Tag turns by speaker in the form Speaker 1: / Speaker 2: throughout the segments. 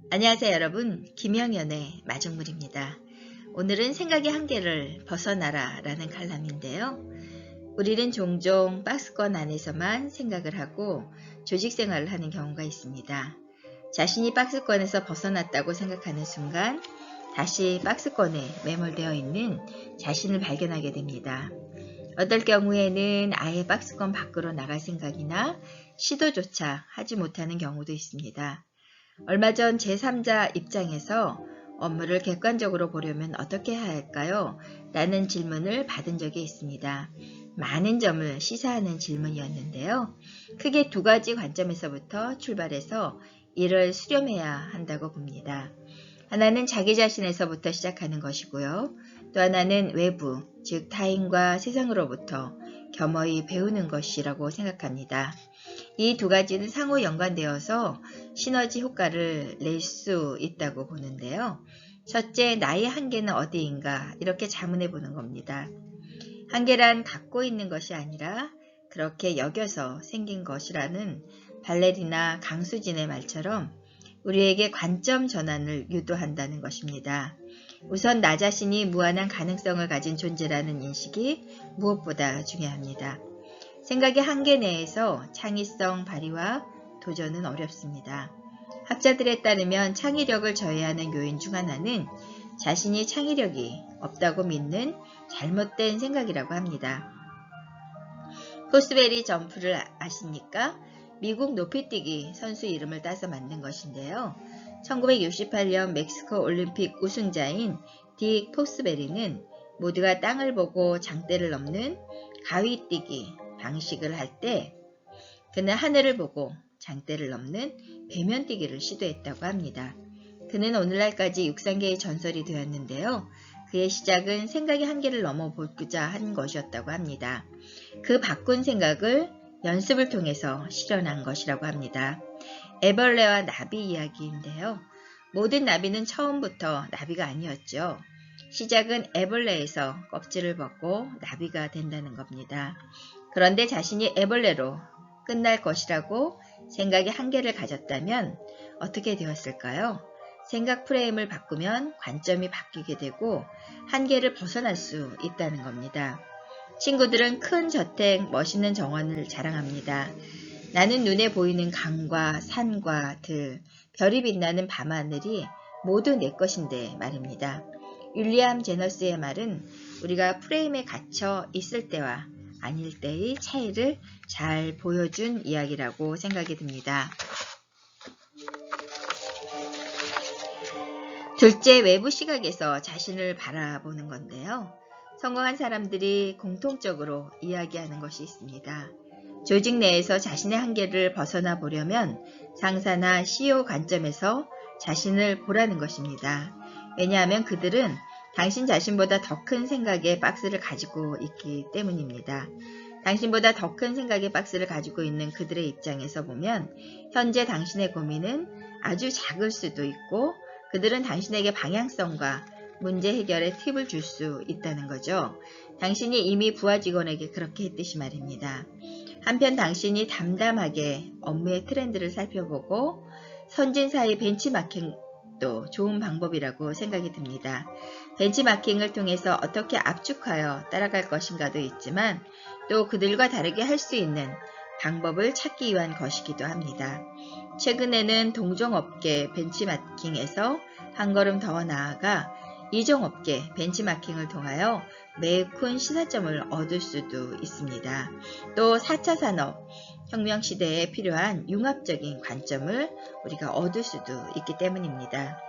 Speaker 1: 안녕하세요 여러분, 김영연의 마중물입니다. 오늘은 생각의 한계를 벗어나라 라는 칼럼인데요. 우리는 종종 박스권 안에서만 생각을 하고 조직 생활을 하는 경우가 있습니다. 자신이 박스권에서 벗어났다고 생각하는 순간 다시 박스권에 매몰되어 있는 자신을 발견하게 됩니다. 어떨 경우에는 아예 박스권 밖으로 나갈 생각이나 시도조차 하지 못하는 경우도 있습니다. 얼마 전 제3자 입장에서 업무를 객관적으로 보려면 어떻게 해야 할까요? 라는 질문을 받은 적이 있습니다. 많은 점을 시사하는 질문이었는데요. 크게 두 가지 관점에서부터 출발해서 이를 수렴해야 한다고 봅니다. 하나는 자기 자신에서부터 시작하는 것이고요. 또 하나는 외부, 즉 타인과 세상으로부터 겸허히 배우는 것이라고 생각합니다. 이 두 가지는 상호 연관되어서 시너지 효과를 낼 수 있다고 보는데요. 첫째, 나의 한계는 어디인가 이렇게 자문해 보는 겁니다. 한계란 갖고 있는 것이 아니라 그렇게 여겨서 생긴 것이라는 발레리나 강수진의 말처럼 우리에게 관점 전환을 유도한다는 것입니다. 우선 나 자신이 무한한 가능성을 가진 존재라는 인식이 무엇보다 중요합니다. 생각의 한계 내에서 창의성 발휘와 도전은 어렵습니다. 학자들에 따르면 창의력을 저해하는 요인 중 하나는 자신이 창의력이 없다고 믿는 잘못된 생각이라고 합니다. 포스베리 점프를 아십니까? 미국 높이뛰기 선수 이름을 따서 만든 것인데요. 1968년 멕시코 올림픽 우승자인 딕 포스베리는 모두가 땅을 보고 장대를 넘는 가위뛰기 방식을 할 때 그는 하늘을 보고 장대를 넘는 배면뛰기를 시도했다고 합니다. 그는 오늘날까지 6단계의 전설이 되었는데요. 그의 시작은 생각의 한계를 넘어보고자 한 것이었다고 합니다. 그 바꾼 생각을 연습을 통해서 실현한 것이라고 합니다. 애벌레와 나비 이야기인데요. 모든 나비는 처음부터 나비가 아니었죠. 시작은 애벌레에서 껍질을 벗고 나비가 된다는 겁니다. 그런데 자신이 애벌레로 끝날 것이라고 생각의 한계를 가졌다면 어떻게 되었을까요? 생각 프레임을 바꾸면 관점이 바뀌게 되고 한계를 벗어날 수 있다는 겁니다. 친구들은 큰 저택, 멋있는 정원을 자랑합니다. 나는 눈에 보이는 강과 산과 들, 별이 빛나는 밤하늘이 모두 내 것인데 말입니다. 윌리엄 제너스의 말은 우리가 프레임에 갇혀 있을 때와 아닐 때의 차이를 잘 보여준 이야기라고 생각이 듭니다. 둘째, 외부 시각에서 자신을 바라보는 건데요. 성공한 사람들이 공통적으로 이야기하는 것이 있습니다. 조직 내에서 자신의 한계를 벗어나 보려면 상사나 CEO 관점에서 자신을 보라는 것입니다. 왜냐하면 그들은 당신 자신보다 더 큰 생각의 박스를 가지고 있기 때문입니다. 당신보다 더 큰 생각의 박스를 가지고 있는 그들의 입장에서 보면 현재 당신의 고민은 아주 작을 수도 있고 그들은 당신에게 방향성과 문제 해결의 팁을 줄 수 있다는 거죠. 당신이 이미 부하 직원에게 그렇게 했듯이 말입니다. 한편 당신이 담담하게 업무의 트렌드를 살펴보고 선진사의 벤치마킹도 좋은 방법이라고 생각이 듭니다. 벤치마킹을 통해서 어떻게 압축하여 따라갈 것인가도 있지만 또 그들과 다르게 할 수 있는 방법을 찾기 위한 것이기도 합니다. 최근에는 동종업계 벤치마킹에서 한 걸음 더 나아가 이종업계 벤치마킹을 통하여 매우 큰 시사점을 얻을 수도 있습니다. 또 4차 산업 혁명 시대에 필요한 융합적인 관점을 우리가 얻을 수도 있기 때문입니다.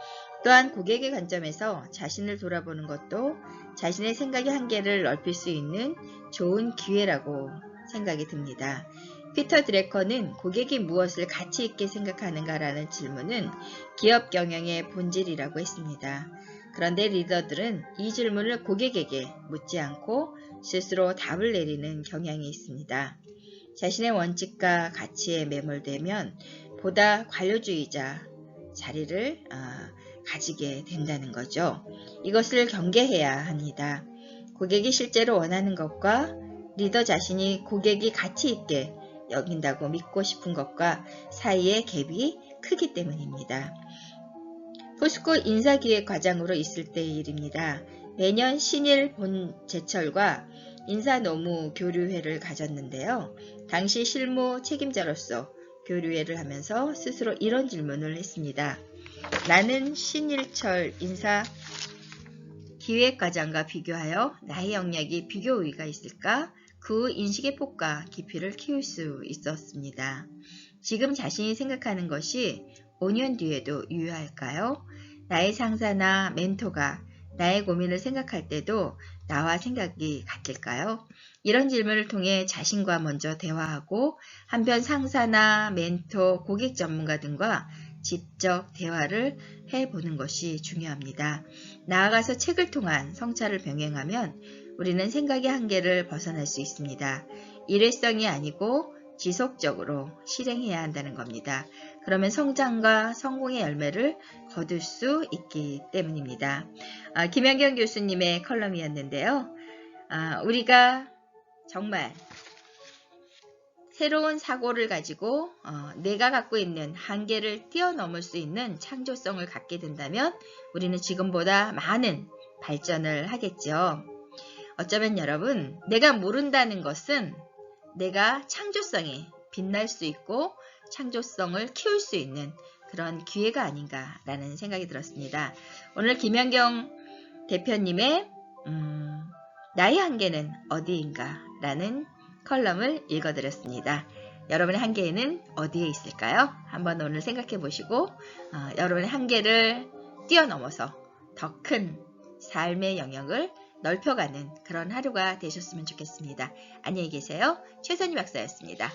Speaker 1: 또한 고객의 관점에서 자신을 돌아보는 것도 자신의 생각의 한계를 넓힐 수 있는 좋은 기회라고 생각이 듭니다. 피터 드래커는 고객이 무엇을 가치 있게 생각하는가라는 질문은 기업 경영의 본질이라고 했습니다. 그런데 리더들은 이 질문을 고객에게 묻지 않고 스스로 답을 내리는 경향이 있습니다. 자신의 원칙과 가치에 매몰되면 보다 관료주의자 자리를 가지게 된다는 거죠. 이것을 경계해야 합니다. 고객이 실제로 원하는 것과 리더 자신이 고객이 가치 있게 여긴다고 믿고 싶은 것과 사이의 갭이 크기 때문입니다. 포스코 인사기획과장으로 있을 때의 일입니다. 매년 신일 본제철과 인사노무 교류회를 가졌는데요. 당시 실무 책임자로서 교류회를 하면서 스스로 이런 질문을 했습니다. 나는 신일철 인사기획과장과 비교하여 나의 역량이 비교 우위가 있을까? 그 인식의 폭과 깊이를 키울 수 있었습니다. 지금 자신이 생각하는 것이 5년 뒤에도 유효할까요? 나의 상사나 멘토가 나의 고민을 생각할 때도 나와 생각이 같을까요? 이런 질문을 통해 자신과 먼저 대화하고 한편 상사나 멘토, 고객 전문가 등과 직접 대화를 해보는 것이 중요합니다. 나아가서 책을 통한 성찰을 병행하면 우리는 생각의 한계를 벗어날 수 있습니다. 일회성이 아니고 지속적으로 실행해야 한다는 겁니다. 그러면 성장과 성공의 열매를 거둘 수 있기 때문입니다. 김연경 교수님의 컬럼이었는데요. 우리가 정말 새로운 사고를 가지고 내가 갖고 있는 한계를 뛰어넘을 수 있는 창조성을 갖게 된다면 우리는 지금보다 많은 발전을 하겠죠. 어쩌면 여러분, 내가 모른다는 것은 내가 창조성에 빛날 수 있고 창조성을 키울 수 있는 그런 기회가 아닌가라는 생각이 들었습니다. 오늘 김연경 대표님의 나의 한계는 어디인가 라는 컬럼을 읽어드렸습니다. 여러분의 한계는 어디에 있을까요? 한번 오늘 생각해 보시고 여러분의 한계를 뛰어넘어서 더 큰 삶의 영역을 넓혀가는 그런 하루가 되셨으면 좋겠습니다. 안녕히 계세요. 최선희 박사였습니다.